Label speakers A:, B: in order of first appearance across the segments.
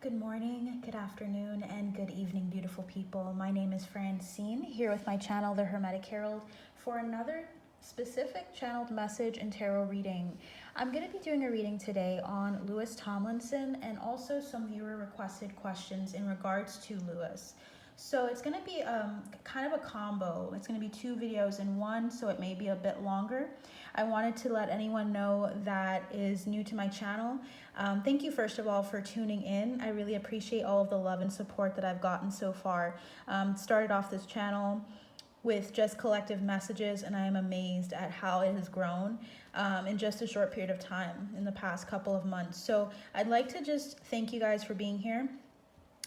A: Good morning, good afternoon, and good evening, beautiful people. My name is Francine, here with my channel, The Hermetic Herald, for another specific channeled message and tarot reading. I'm going to be doing a reading today on Lewis Tomlinson and also some viewer requested questions in regards to Lewis. So it's going to be kind of a combo. It's going to be two videos in one, so it may be a bit longer. I wanted to let anyone know that is new to my channel. Thank you, first of all, for tuning in. I really appreciate all of the love and support that I've gotten so far. Started off this channel with just collective messages, and I am amazed at how it has grown in just a short period of time in the past couple of months. So I'd like to just thank you guys for being here.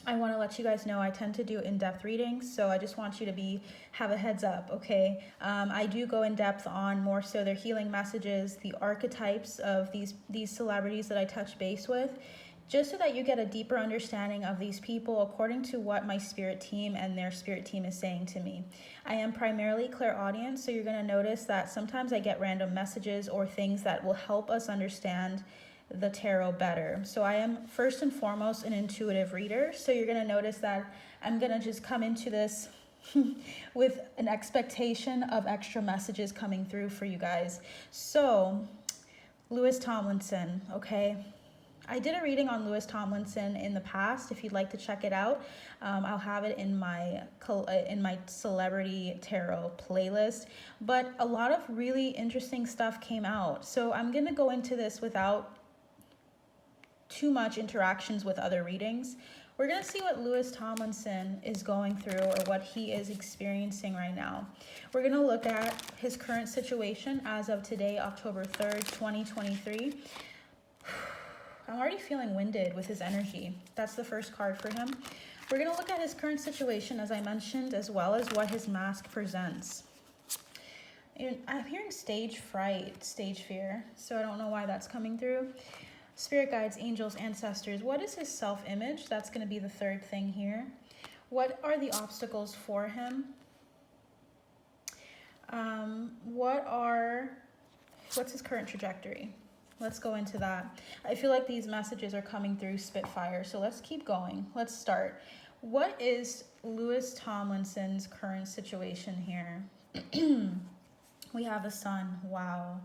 A: I want to let you guys know I tend to do in-depth readings, so I just want you to have a heads up, okay? I do go in depth on more so their healing messages, the archetypes of these celebrities that I touch base with, just so that you get a deeper understanding of these people according to what my spirit team and their spirit team is saying to me. I am primarily clairaudient, so you're going to notice that sometimes I get random messages or things that will help us understand the tarot better. So I am first and foremost an intuitive reader, so you're going to notice that I'm going to just come into this with an expectation of extra messages coming through for you guys. So Lewis Tomlinson, okay, I did a reading on Lewis Tomlinson in the past. If you'd like to check it out, I'll have it in my celebrity tarot playlist, but a lot of really interesting stuff came out, so I'm going to go into this without too much interactions with other readings. We're going to see what Lewis Tomlinson is going through or what he is experiencing right now. We're going to look at his current situation as of today, October 3rd, 2023. I'm already feeling winded with his energy. That's the first card for him. We're going to look at his current situation, as I mentioned, as well as what his mask presents. And I'm hearing stage fright, stage fear, so I don't know why that's coming through. Spirit guides, angels, ancestors. What is his self-image? That's going to be the third thing here. What are the obstacles for him? What's his current trajectory? Let's go into that. I feel like these messages are coming through Spitfire, so let's keep going. Let's start. What is Lewis Tomlinson's current situation here? We have the sun. Wow.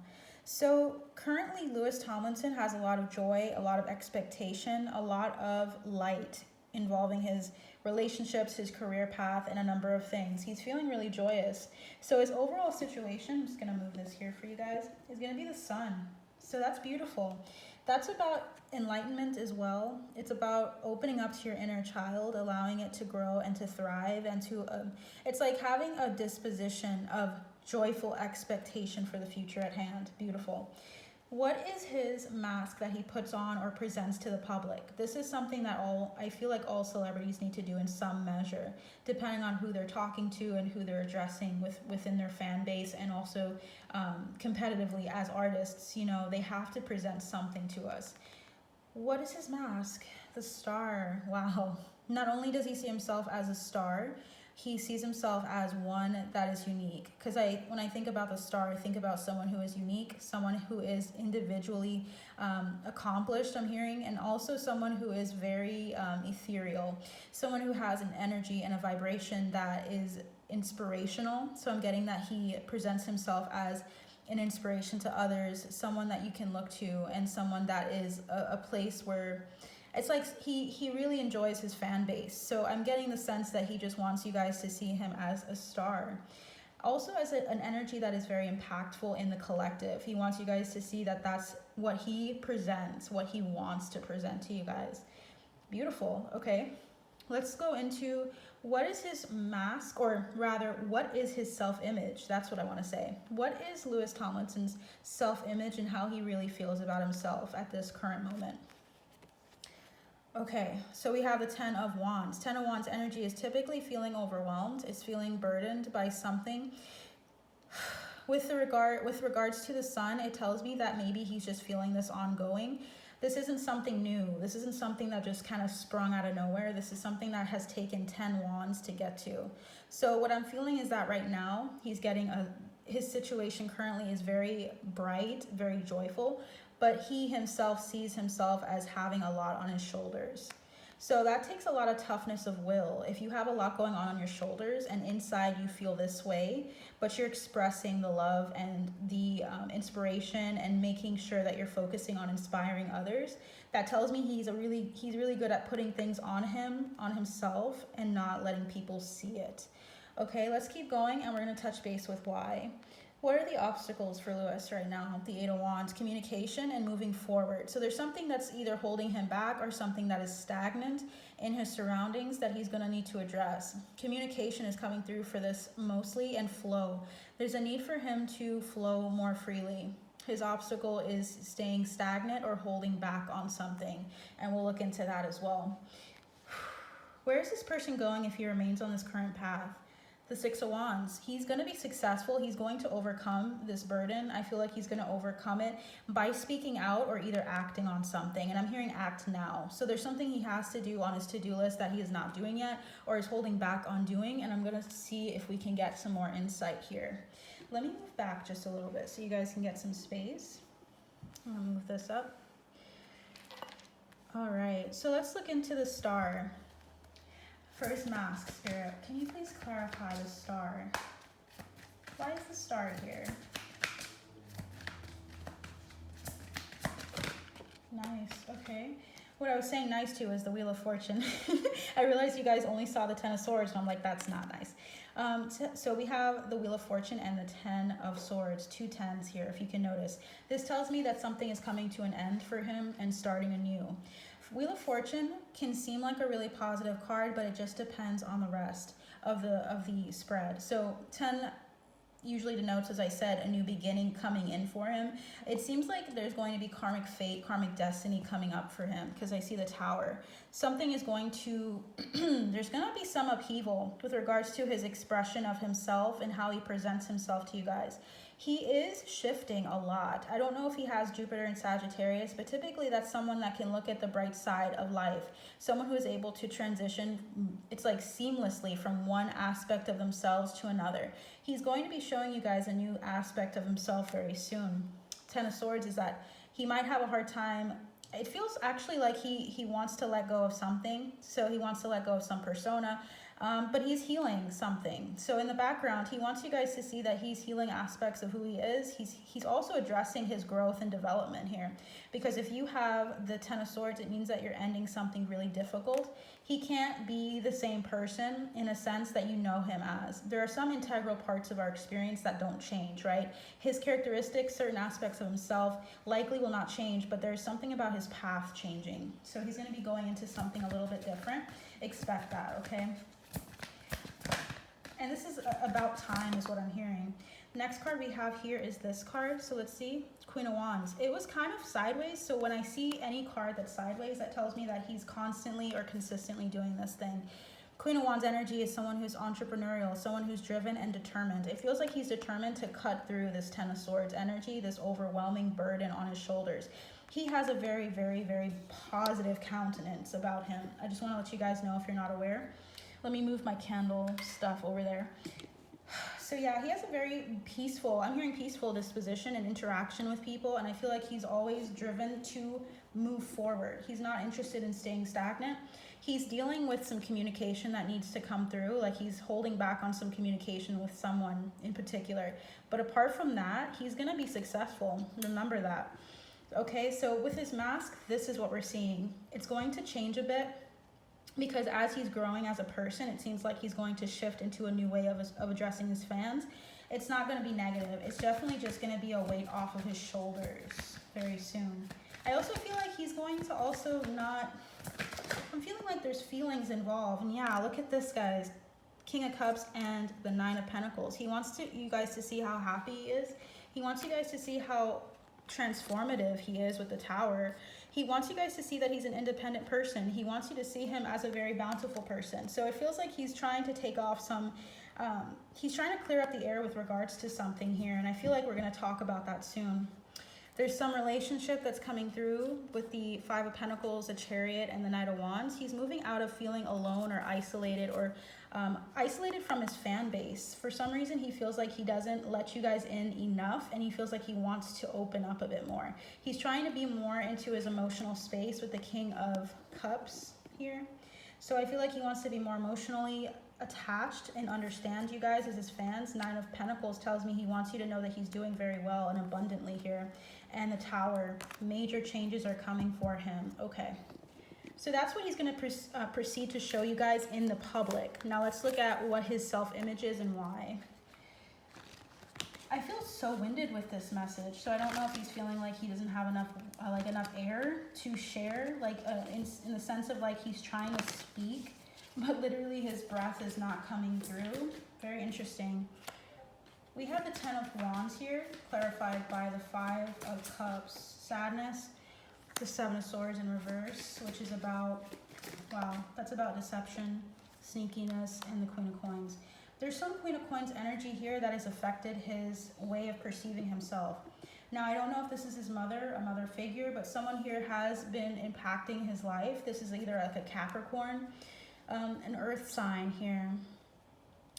A: So currently Lewis Tomlinson has a lot of joy, a lot of expectation, a lot of light involving his relationships, his career path, and a number of things. He's feeling really joyous. So his overall situation, I'm just going to move this here for you guys, is going to be the sun. So that's beautiful. That's about enlightenment as well. It's about opening up to your inner child, allowing it to grow and to thrive, and to it's like having a disposition of joyful expectation for the future at hand. Beautiful. What is his mask that he puts on or presents to the public? This is something that I feel like all celebrities need to do in some measure, depending on who they're talking to and who they're addressing within their fan base, and also competitively as artists. You know, they have to present something to us. What is his mask? The star. Wow. Not only does he see himself as a star, he sees himself as one that is unique. Because when I think about the star, I think about someone who is unique, someone who is individually accomplished, I'm hearing, and also someone who is very ethereal, someone who has an energy and a vibration that is inspirational. So I'm getting that he presents himself as an inspiration to others, someone that you can look to, and someone that is a place where it's like he really enjoys his fan base. So I'm getting the sense that he just wants you guys to see him as a star. Also as an energy that is very impactful in the collective. He wants you guys to see that that's what he presents, what he wants to present to you guys. Beautiful. Okay. Let's go into what is his mask, or rather, what is his self-image? That's what I want to say. What is Lewis Tomlinson's self-image and how he really feels about himself at this current moment? Okay, so we have the 10 of Wands. 10 of Wands energy is typically feeling overwhelmed. It's feeling burdened by something. With regards to the sun, it tells me that maybe he's just feeling this ongoing. This isn't something new. This isn't something that just kind of sprung out of nowhere. This is something that has taken 10 wands to get to. So what I'm feeling is that right now he's getting his situation currently is very bright, very joyful, but he himself sees himself as having a lot on his shoulders. So that takes a lot of toughness of will. If you have a lot going on your shoulders and inside you feel this way, but you're expressing the love and the inspiration and making sure that you're focusing on inspiring others, that tells me he's really good at putting things on himself, and not letting people see it. Okay, let's keep going, and we're going to touch base with why. What are the obstacles for Lewis right now? The Eight of Wands, communication and moving forward. So there's something that's either holding him back or something that is stagnant in his surroundings that he's going to need to address. Communication is coming through for this mostly, and flow. There's a need for him to flow more freely. His obstacle is staying stagnant or holding back on something, and we'll look into that as well. Where is this person going if he remains on this current path? The Six of Wands. He's going to be successful. He's going to overcome this burden. I feel like he's going to overcome it by speaking out or either acting on something. And I'm hearing act now. So there's something he has to do on his to-do list that he is not doing yet, or is holding back on doing. And I'm going to see if we can get some more insight here. Let me move back just a little bit so you guys can get some space. I'm going to move this up. All right. So let's look into the star. First mask, Spirit, can you please clarify the star? Why is the star here? Nice, okay. What I was saying nice to is the Wheel of Fortune. I realized you guys only saw the Ten of Swords, and I'm like, that's not nice. So we have the Wheel of Fortune and the Ten of Swords, two tens here, if you can notice. This tells me that something is coming to an end for him and starting anew. Wheel of Fortune can seem like a really positive card, but it just depends on the rest of the spread. So 10 usually denotes, as I said, a new beginning coming in for him. It seems like there's going to be karmic fate, karmic destiny coming up for him, because I see the Tower. Something is going to, there's going to be some upheaval with regards to his expression of himself and how he presents himself to you guys. He is shifting a lot. I don't know if he has Jupiter in Sagittarius, but typically that's someone that can look at the bright side of life. Someone who is able to transition, it's like seamlessly from one aspect of themselves to another. He's going to be showing you guys a new aspect of himself very soon. Ten of Swords is that he might have a hard time. It feels actually like he wants to let go of something. So he wants to let go of some persona. But he's healing something. So in the background, he wants you guys to see that he's healing aspects of who he is. He's also addressing his growth and development here. Because if you have the Ten of Swords, it means that you're ending something really difficult. He can't be the same person in a sense that you know him as. There are some integral parts of our experience that don't change, right? His characteristics, certain aspects of himself likely will not change, but there's something about his path changing. So he's going to be going into something a little bit different. Expect that, okay? And this is about time is what I'm hearing. Next card we have here is this card. So let's see, Queen of Wands. It was kind of sideways. So when I see any card that's sideways, that tells me that he's constantly or consistently doing this thing. Queen of Wands energy is someone who's entrepreneurial, someone who's driven and determined. It feels like he's determined to cut through this Ten of Swords energy, this overwhelming burden on his shoulders. He has a very, very, very positive countenance about him. I just want to let you guys know if you're not aware. Let me move my candle stuff over there. So yeah, he has a very peaceful, I'm hearing peaceful disposition and interaction with people, and I feel like he's always driven to move forward. He's not interested in staying stagnant. He's dealing with some communication that needs to come through, like he's holding back on some communication with someone in particular. But apart from that, he's gonna be successful. Remember that. Okay, so with his mask, this is what we're seeing. It's going to change a bit, because as he's growing as a person, it seems like he's going to shift into a new way of addressing his fans. It's not going to be negative. It's definitely just going to be a weight off of his shoulders very soon. I also feel like he's going to also not, I'm feeling like there's feelings involved. And yeah, look at this, guys. King of Cups and the Nine of Pentacles. He wants you guys to see how happy he is. He wants you guys to see how transformative he is with the Tower. He wants you guys to see that he's an independent person. He wants you to see him as a very bountiful person. So it feels like he's trying to take off some, he's trying to clear up the air with regards to something here. And I feel like we're going to talk about that soon. There's some relationship that's coming through with the Five of Pentacles, the Chariot, and the Knight of Wands. He's moving out of feeling alone or isolated from his fan base. For some reason, he feels like he doesn't let you guys in enough, and he feels like he wants to open up a bit more. He's trying to be more into his emotional space with the King of Cups. here. So I feel like he wants to be more emotionally attached and understand you guys as his fans. 9 of Pentacles tells me he wants you to know that he's doing very well and abundantly here. And the Tower, major changes are coming for him. Okay. So that's what he's going to proceed to show you guys in the public. Now let's look at what his self-image is and why. I feel so winded with this message, so I don't know if he's feeling like he doesn't have enough air to share, in the sense of like he's trying to speak, but literally his breath is not coming through. Very interesting. We have the 10 of Wands here, clarified by the 5 of Cups, sadness, the 7 of Swords in reverse, which is about, wow, that's about deception, sneakiness, and the Queen of Coins. There's some Queen of Coins energy here that has affected his way of perceiving himself. Now, I don't know if this is his mother, a mother figure, but someone here has been impacting his life. This is either like a Capricorn, an earth sign here.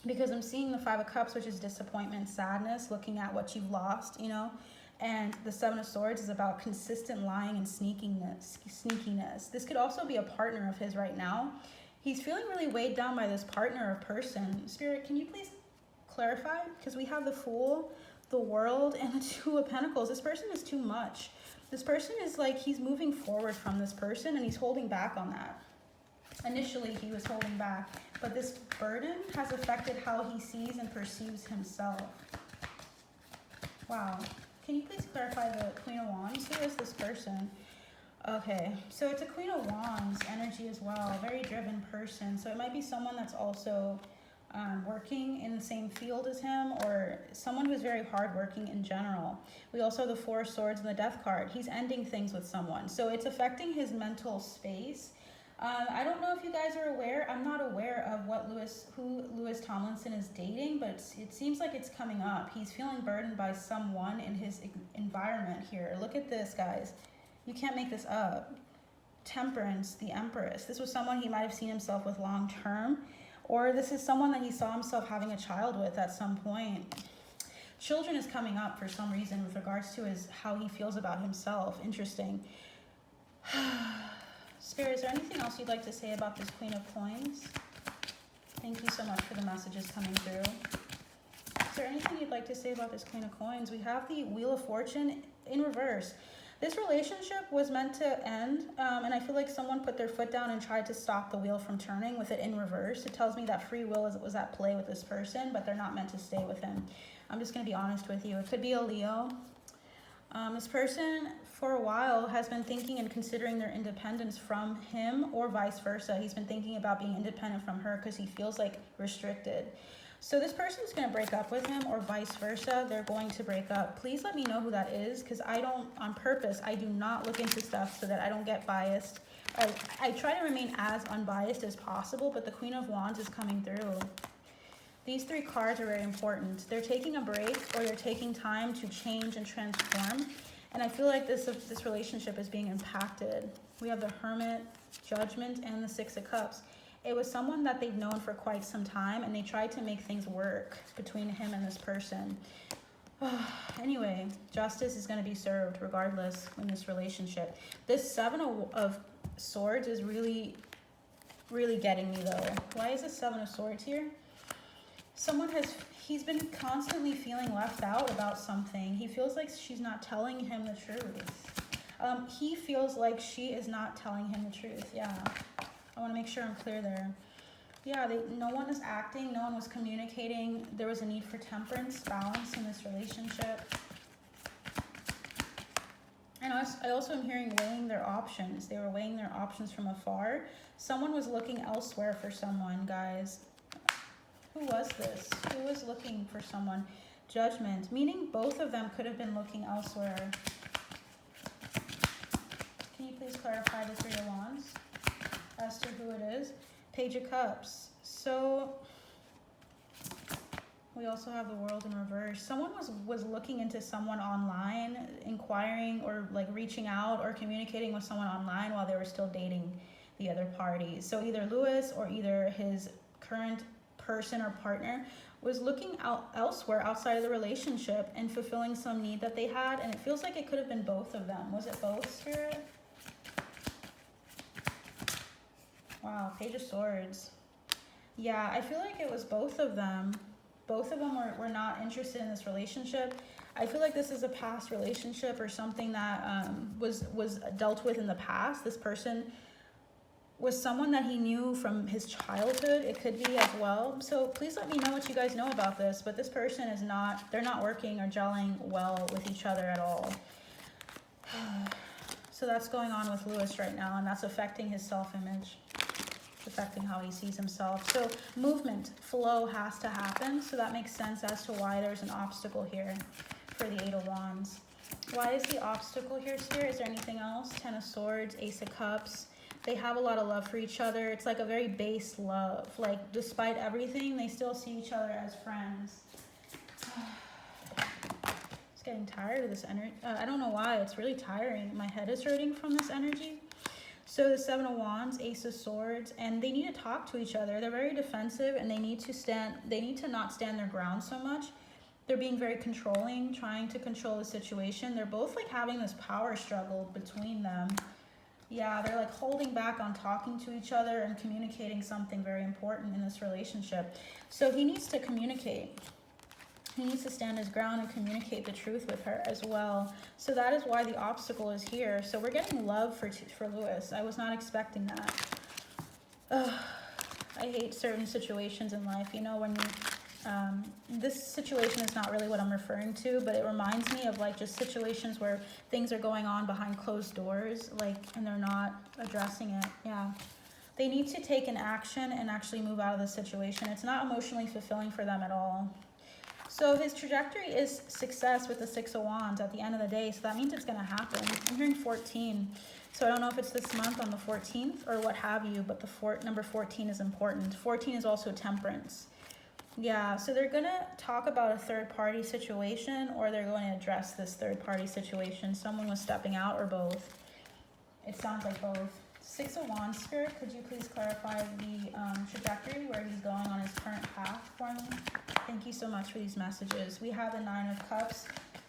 A: Because I'm seeing the 5 of Cups, which is disappointment, sadness, looking at what you've lost, you know. And the 7 of Swords is about consistent lying and sneakiness. This could also be a partner of his right now. He's feeling really weighed down by this partner or person. Spirit, can you please clarify? Because we have the Fool, the World, and the 2 of Pentacles. This person is too much. This person is like, he's moving forward from this person and he's holding back on that. Initially, he was holding back, but this burden has affected how he sees and perceives himself. Wow. Can you please clarify the Queen of Wands? Who is this person? Okay, so it's a Queen of Wands energy as well, very driven person. So it might be someone that's also working in the same field as him, or someone who's very hardworking in general. We also have the 4 of Swords and the Death card. He's ending things with someone, so it's affecting his mental space. I don't know if you guys are aware. I'm not aware of who Lewis Tomlinson is dating, but it seems like it's coming up. He's feeling burdened by someone in his environment here. Look at this, guys. You can't make this up. Temperance, the Empress. This was someone he might have seen himself with long term, or this is someone that he saw himself having a child with at some point. Children is coming up for some reason with regards to how he feels about himself. Interesting. Spirit, is there anything else you'd like to say about this Queen of Coins? Thank you so much for the messages coming through. Is there anything you'd like to say about this Queen of Coins? We have the Wheel of Fortune in reverse. This relationship was meant to end, and I feel like someone put their foot down and tried to stop the wheel from turning with it in reverse. It tells me that free will was at play with this person, but they're not meant to stay with him. I'm just going to be honest with you. It could be a Leo. This person, for a while, has been thinking and considering their independence from him, or vice versa. He's been thinking about being independent from her because he feels like restricted. So this person is going to break up with him, or vice versa. They're going to break up. Please let me know who that is, because I don't, on purpose, I do not look into stuff so that I don't get biased. I try to remain as unbiased as possible, but the Queen of Wands is coming through. These 3 cards are very important. They're taking a break, or they're taking time to change and transform. And I feel like this relationship is being impacted. We have the Hermit, Judgment, and the 6 of Cups. It was someone that they've known for quite some time, and they tried to make things work between him and this person. Anyway, justice is going to be served regardless in this relationship. This 7 of Swords is really, really getting me, though. Why is the 7 of Swords here? He's been constantly feeling left out about something. He feels like she's not telling him the truth. He feels like she is not telling him the truth, yeah. I want to make sure I'm clear there. Yeah, no one was acting, no one was communicating. There was a need for temperance, balance in this relationship. And I also am hearing weighing their options. They were weighing their options from afar. Someone was looking elsewhere for someone, guys. Who was this? Who was looking for someone? Judgment, meaning both of them could have been looking elsewhere. Can you please clarify the 3 of Wands as to who it is? Page of Cups. So we also have the World in reverse. Someone was looking into someone online, inquiring or like reaching out or communicating with someone online while they were still dating the other party. So either Lewis or either his current person or partner was looking out elsewhere outside of the relationship and fulfilling some need that they had, and it feels like it could have been both of them. Was it both, Spirit? Wow, Page of Swords. Yeah, I feel like it was both of them. Both of them were not interested in this relationship. I feel like this is a past relationship or something that was dealt with in the past. This person was someone that he knew from his childhood. It could be as well. So please let me know what you guys know about this. But this person is not, they're not working or gelling well with each other at all. So that's going on with Lewis right now, and that's affecting his self-image. It's affecting how he sees himself. So movement, flow has to happen. So that makes sense as to why there's an obstacle here for the Eight of Wands. Why is the obstacle here, Spirit? Is there anything else? Ten of Swords, Ace of Cups. They have a lot of love for each other. It's like a very base love. Like, despite everything, they still see each other as friends. It's getting tired of this energy. I don't know why. It's really tiring. My head is hurting from this energy. So the Seven of Wands, Ace of Swords, and they need to talk to each other. They're very defensive, and they need to not stand their ground so much. They're being very controlling, trying to control the situation. They're both like having this power struggle between them. Yeah, they're like holding back on talking to each other and communicating something very important in this relationship. So he needs to communicate. He needs to stand his ground and communicate the truth with her as well. So that is why the obstacle is here. So we're getting love for Lewis. I was not expecting that. I hate certain situations in life. You know, when you... this situation is not really what I'm referring to, but it reminds me of like just situations where things are going on behind closed doors, like, and they're not addressing it. Yeah, they need to take an action and actually move out of the situation. It's not emotionally fulfilling for them at all. So his trajectory is success with the Six of Wands at the end of the day. So that means it's going to happen. I'm hearing 14. So I don't know if it's this month on the 14th or what have you, but the number 14 is important. 14 is also temperance. Yeah, so they're going to talk about a third-party situation, or they're going to address this third-party situation. Someone was stepping out, or both. It sounds like both. Six of Wands, Spirit, could you please clarify the trajectory where he's going on his current path for me? Thank you so much for these messages. We have the Nine of Cups.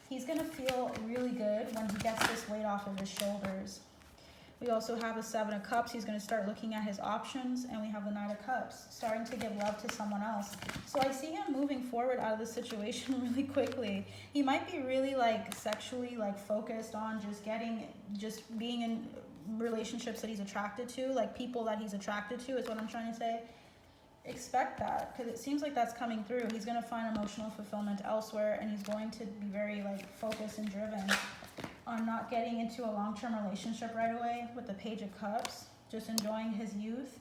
A: He's going to feel really good when he gets this weight off of his shoulders. We also have a Seven of Cups. He's going to start looking at his options. And we have the Nine of Cups, starting to give love to someone else. So I see him moving forward out of this situation really quickly. He might be really like sexually like focused on just being in relationships that he's attracted to, like people that he's attracted to is what I'm trying to say. Expect that, because it seems like that's coming through. He's going to find emotional fulfillment elsewhere, and he's going to be very like focused and driven on not getting into a long-term relationship right away with the Page of Cups, just enjoying his youth.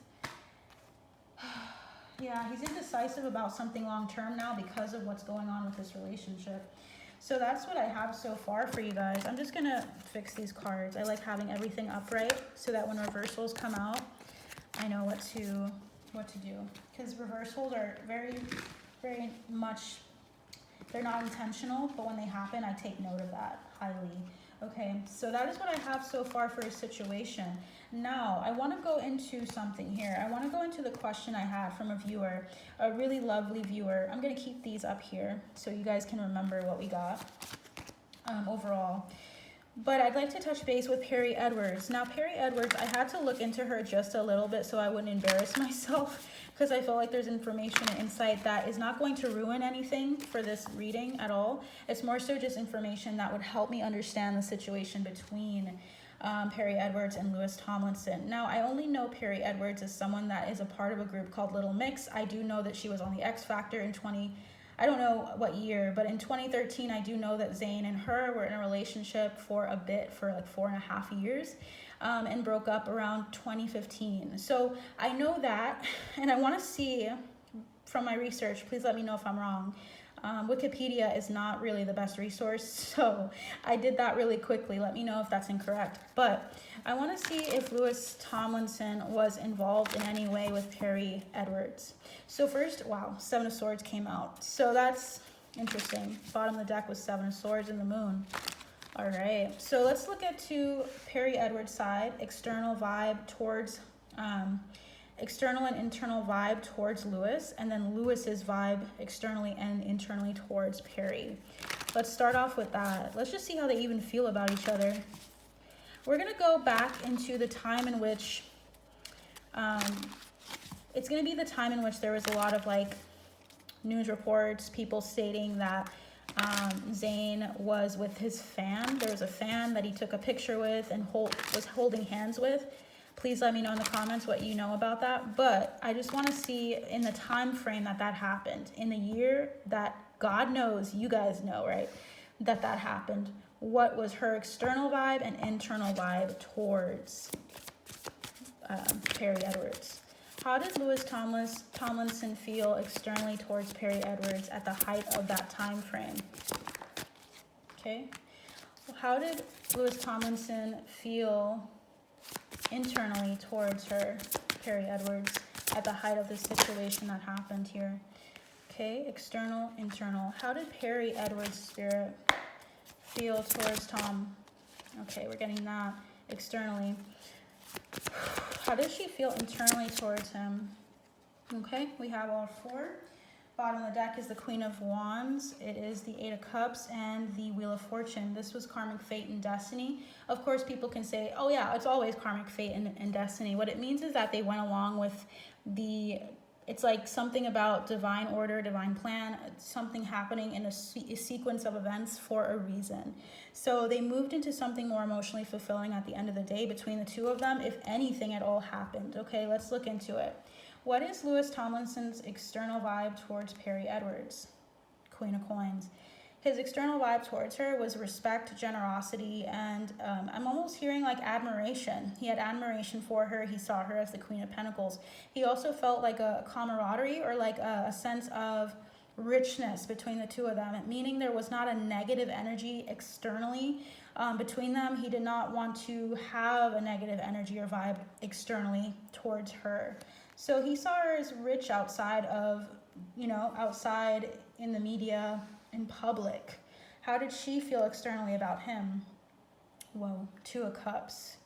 A: Yeah, he's indecisive about something long-term now because of what's going on with this relationship. So that's what I have so far for you guys. I'm just going to fix these cards. I like having everything upright so that when reversals come out, I know what to do. Because reversals are very, very much, they're not intentional, but when they happen, I take note of that highly. Okay, so that is what I have so far for a situation. Now, I want to go into something here. I want to go into the question I had from a viewer, a really lovely viewer. I'm going to keep these up here so you guys can remember what we got overall. But I'd like to touch base with Perrie Edwards. Now, Perrie Edwards, I had to look into her just a little bit so I wouldn't embarrass myself, because I feel like there's information and insight that is not going to ruin anything for this reading at all. It's more so just information that would help me understand the situation between Perrie Edwards and Lewis Tomlinson. Now, I only know Perrie Edwards as someone that is a part of a group called Little Mix. I do know that she was on the X Factor in I don't know what year, but in 2013, I do know that Zayn and her were in a relationship for a bit, for like 4.5 years, and broke up around 2015. So I know that, and I want to see from my research, please let me know if I'm wrong. Wikipedia is not really the best resource, so I did that really quickly. Let me know if that's incorrect. But I want to see if Lewis Tomlinson was involved in any way with Perrie Edwards. So first, wow, Seven of Swords came out. So that's interesting. Bottom of the deck was Seven of Swords and the Moon. All right, so let's look at Perrie Edwards' side, external vibe towards... external and internal vibe towards Lewis, and then Lewis's vibe externally and internally towards Perrie. Let's start off with that. Let's just see how they even feel about each other. We're going to go back into the time in which It's going to be the time in which there was a lot of like news reports, people stating that Zayn was with his fan. There was a fan that he took a picture with and was holding hands with. Please let me know in the comments what you know about that. But I just want to see in the time frame that happened, in the year that God knows, you guys know, right, that happened. What was her external vibe and internal vibe towards Perrie Edwards? How did Lewis Tomlinson feel externally towards Perrie Edwards at the height of that time frame? Okay. Well, how did Lewis Tomlinson feel internally towards her, Perrie Edwards, at the height of the situation that happened here? Okay, external, internal. How did Perrie Edwards' spirit feel towards Tom? Okay, we're getting that externally. How does she feel internally towards him? Okay, we have all four. Bottom of the deck is the Queen of Wands. It is the Eight of Cups and the Wheel of Fortune. This was karmic fate and destiny. Of course, people can say, oh yeah, it's always karmic fate and destiny. What it means is that they went along with it's like something about divine order, divine plan, something happening in a sequence of events for a reason. So they moved into something more emotionally fulfilling at the end of the day between the two of them, if anything at all happened. Okay, let's look into it. What is Lewis Tomlinson's external vibe towards Perrie Edwards? Queen of Coins. His external vibe towards her was respect, generosity, and I'm almost hearing like admiration. He had admiration for her. He saw her as the Queen of Pentacles. He also felt like a camaraderie or like a sense of richness between the two of them, meaning there was not a negative energy externally between them. He did not want to have a negative energy or vibe externally towards her. So he saw her as rich outside of, outside in the media, in public. How did she feel externally about him? Whoa, Two of Cups.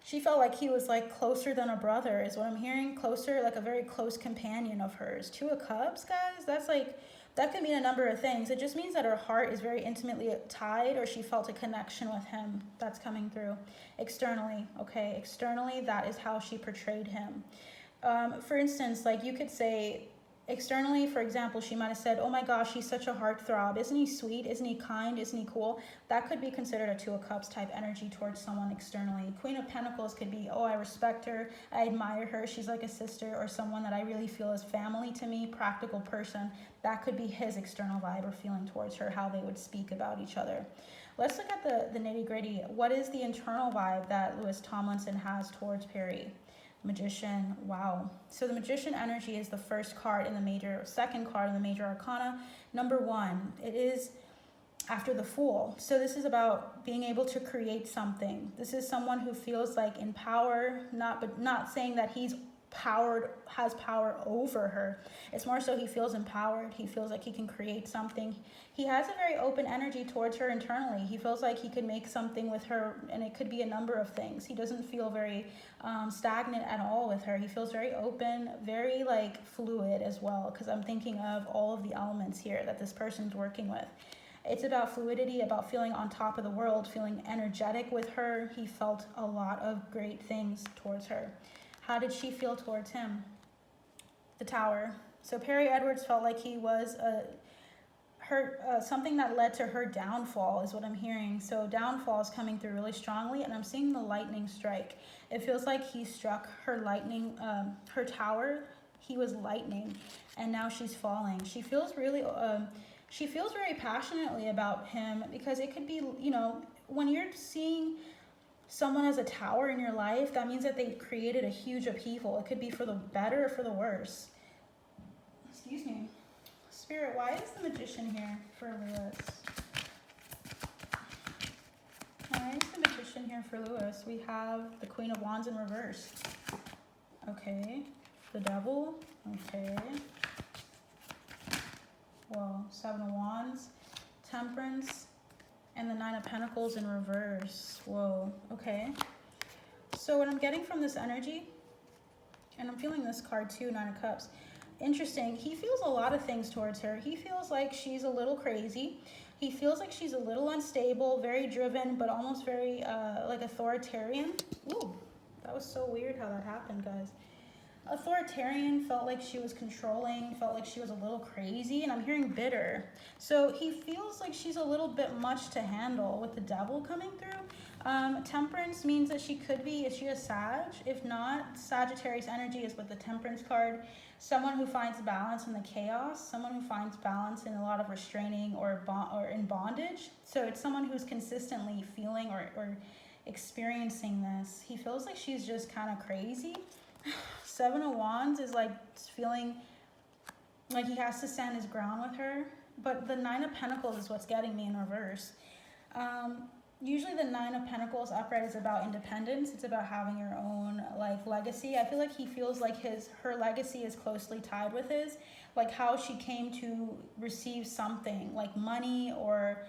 A: She felt like he was like closer than a brother is what I'm hearing. Closer, like a very close companion of hers. Two of Cups, guys, that could mean a number of things. It just means that her heart is very intimately tied, or she felt a connection with him. That's coming through. Externally, okay? Externally, that is how she portrayed him. For instance, like you could say, externally, for example, she might have said, oh my gosh, he's such a heartthrob. Isn't he sweet? Isn't he kind? Isn't he cool? That could be considered a Two of Cups type energy towards someone externally. Queen of Pentacles could be, oh, I respect her. I admire her. She's like a sister or someone that I really feel is family to me, practical person. That could be his external vibe or feeling towards her, how they would speak about each other. Let's look at the nitty gritty. What is the internal vibe that Lewis Tomlinson has towards Perrie? Magician. Wow. So the Magician energy is the first card in the second card in the major arcana. Number 1, it is after the Fool. So this is about being able to create something. This is someone who feels like in power, not saying that he's has power over her. It's more so he feels empowered. He feels like he can create something. He has a very open energy towards her internally. He feels like he could make something with her, and it could be a number of things. He doesn't feel very stagnant at all with her. He feels very open, very like fluid as well, because I'm thinking of all of the elements here that this person's working with. It's about fluidity, about feeling on top of the world, feeling energetic with her. He felt a lot of great things towards her. How did she feel towards him? The Tower. So Perrie Edwards felt like he was something that led to her downfall is what I'm hearing. So downfall is coming through really strongly, and I'm seeing the lightning strike. It feels like he struck her lightning, her tower. He was lightning, and now she's falling. She feels really, she feels very passionately about him, because it could be, when you're seeing someone as a tower in your life, that means that they created a huge upheaval. It could be for the better or for the worse. Excuse me. Spirit, why is the Magician here for Lewis? Why is the Magician here for Lewis? We have the Queen of Wands in reverse. Okay. The Devil. Okay. Well, Seven of Wands. Temperance. And the Nine of Pentacles in reverse. Whoa, okay. So what I'm getting from this energy, and I'm feeling this card too, Nine of Cups. Interesting, he feels a lot of things towards her. He feels like she's a little crazy. He feels like she's a little unstable, very driven, but almost very like authoritarian. Ooh, that was so weird how that happened, guys. Authoritarian, felt like she was controlling, felt like she was a little crazy, and I'm hearing bitter. So he feels like she's a little bit much to handle with the devil coming through. Temperance means that she could be, is she a Sag? If not, Sagittarius energy is with the Temperance card. Someone who finds balance in the chaos, someone who finds balance in a lot of restraining or in bondage. So it's someone who's consistently feeling or experiencing this. He feels like she's just kind of crazy. Seven of Wands is like feeling like he has to stand his ground with her. But the Nine of Pentacles is what's getting me in reverse. Usually the Nine of Pentacles upright is about independence. It's about having your own like legacy. I feel like he feels like her legacy is closely tied with his. Like how she came to receive something like money or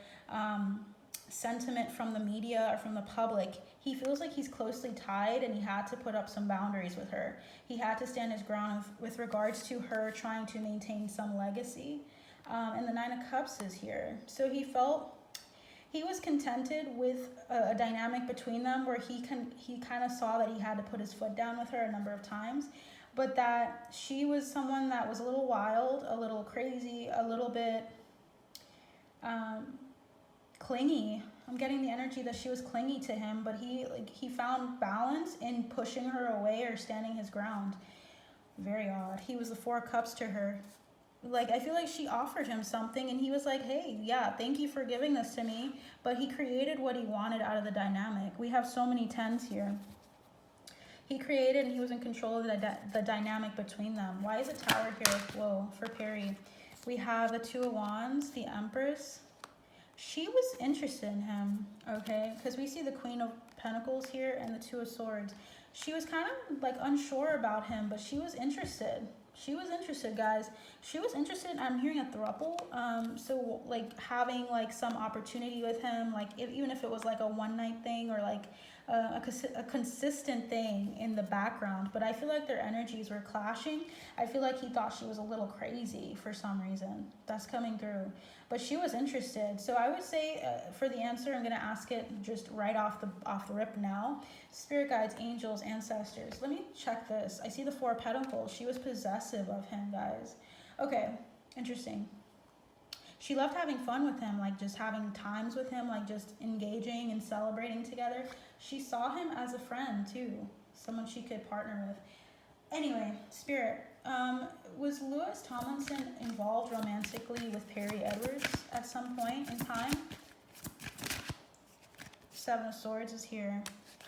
A: sentiment from the media or from the public. He feels like he's closely tied and he had to put up some boundaries with her. He had to stand his ground with regards to her trying to maintain some legacy. And the Nine of Cups is here. So he was contented with a dynamic between them where he kind of saw that he had to put his foot down with her a number of times, but that she was someone that was a little wild, a little crazy, a little bit clingy. I'm getting the energy that she was clingy to him, but he found balance in pushing her away or standing his ground. Very odd. He was the Four of Cups to her. Like, I feel like she offered him something and he was like, hey, yeah, thank you for giving this to me. But he created what he wanted out of the dynamic. We have so many tens here. He created and he was in control of the dynamic between them. Why is a Tower here? Whoa, for Perrie. We have the Two of Wands, the Empress. She was interested in him, okay? Because we see the Queen of Pentacles here and the Two of Swords. She was kind of like unsure about him, but she was interested. She was interested, guys. She was interested. I'm hearing a throuple. So like having like some opportunity with him, like even if it was like a one night thing or like a consistent thing in the background. But I feel like their energies were clashing. I feel like he thought she was a little crazy for some reason. That's coming through. But she was interested. So I would say for the answer, I'm going to ask it just right off the rip now. Spirit guides, angels, ancestors. Let me check this. I see the Four of Pentacles. She was possessive of him, guys. Okay, interesting. She loved having fun with him, like just having times with him, like just engaging and celebrating together. She saw him as a friend too, someone she could partner with. Anyway, Spirit, was Lewis Tomlinson involved romantically with Perrie Edwards at some point in time? Seven of Swords is here.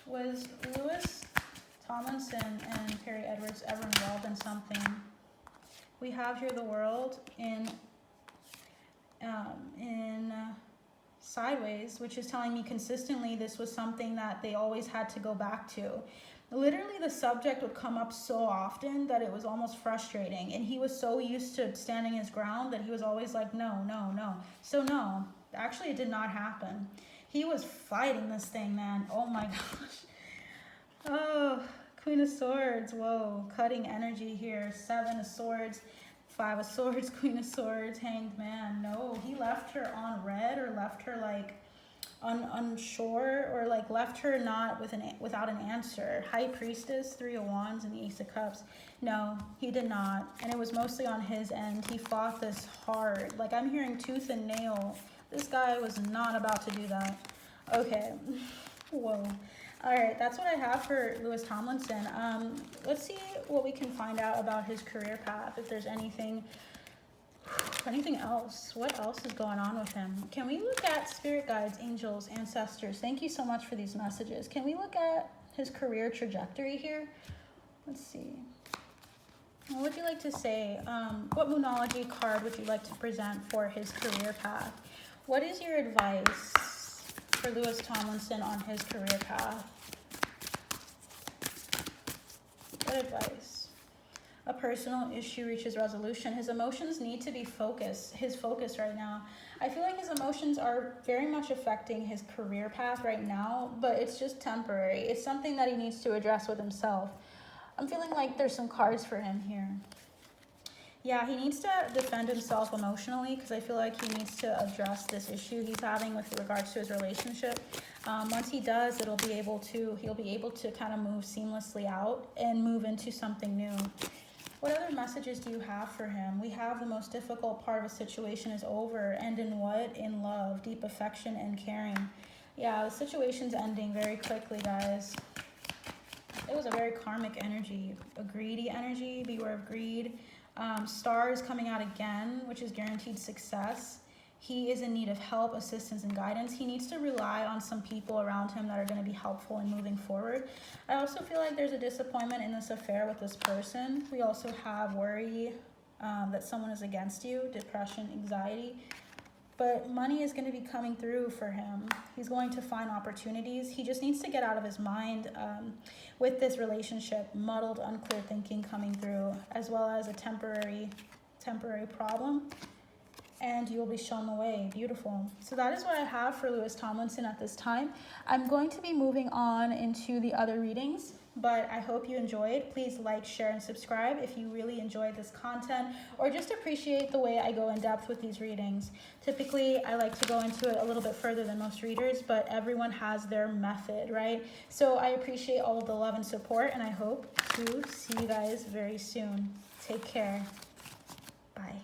A: Was Lewis Tomlinson and Perrie Edwards ever involved in something? We have here the World in sideways, which is telling me consistently this was something that they always had to go back to. Literally, the subject would come up so often that it was almost frustrating, and he was so used to standing his ground that he was always like, no, no, no. So no, actually it did not happen. He was fighting this thing, man. Oh my gosh. Oh, Queen of Swords. Whoa, cutting energy here. Seven of Swords, Five of Swords, Queen of Swords, Hanged Man. No, he left her on red, or left her like unsure, or like left her not without an answer. High Priestess, Three of Wands, and the Ace of Cups. No, he did not, and it was mostly on his end. He fought this hard. Like, I'm hearing tooth and nail. This guy was not about to do that. Okay. Whoa. All right, that's what I have for Lewis Tomlinson. Let's see what we can find out about his career path, if there's anything else. What else is going on with him? Can we look at spirit guides, angels, ancestors? Thank you so much for these messages. Can we look at his career trajectory here? Let's see. What would you like to say? What Moonology card would you like to present for his career path? What is your advice for Lewis Tomlinson on his career path? What advice? A personal issue reaches resolution. His emotions need to be his focus right now. I feel like his emotions are very much affecting his career path right now, but it's just temporary. It's something that he needs to address with himself. I'm feeling like there's some cards for him here. Yeah, he needs to defend himself emotionally, because I feel like he needs to address this issue he's having with regards to his relationship. Once he does, he'll be able to kind of move seamlessly out and move into something new. What other messages do you have for him? We have the most difficult part of a situation is over. And in what? In love, deep affection, and caring. Yeah, the situation's ending very quickly, guys. It was a very karmic energy, a greedy energy. Beware of greed. Stars coming out again, which is guaranteed success. He is in need of help, assistance, and guidance. He needs to rely on some people around him that are going to be helpful in moving forward. I also feel like there's a disappointment in this affair with this person. We also have worry that someone is against you, depression, anxiety. But money is going to be coming through for him. He's going to find opportunities. He just needs to get out of his mind with this relationship, muddled, unclear thinking coming through, as well as a temporary problem. And you'll be shown the way. Beautiful. So that is what I have for Lewis Tomlinson at this time. I'm going to be moving on into the other readings, but I hope you enjoyed. Please like, share, and subscribe if you really enjoyed this content or just appreciate the way I go in depth with these readings. Typically, I like to go into it a little bit further than most readers, but everyone has their method, right? So I appreciate all of the love and support, and I hope to see you guys very soon. Take care. Bye.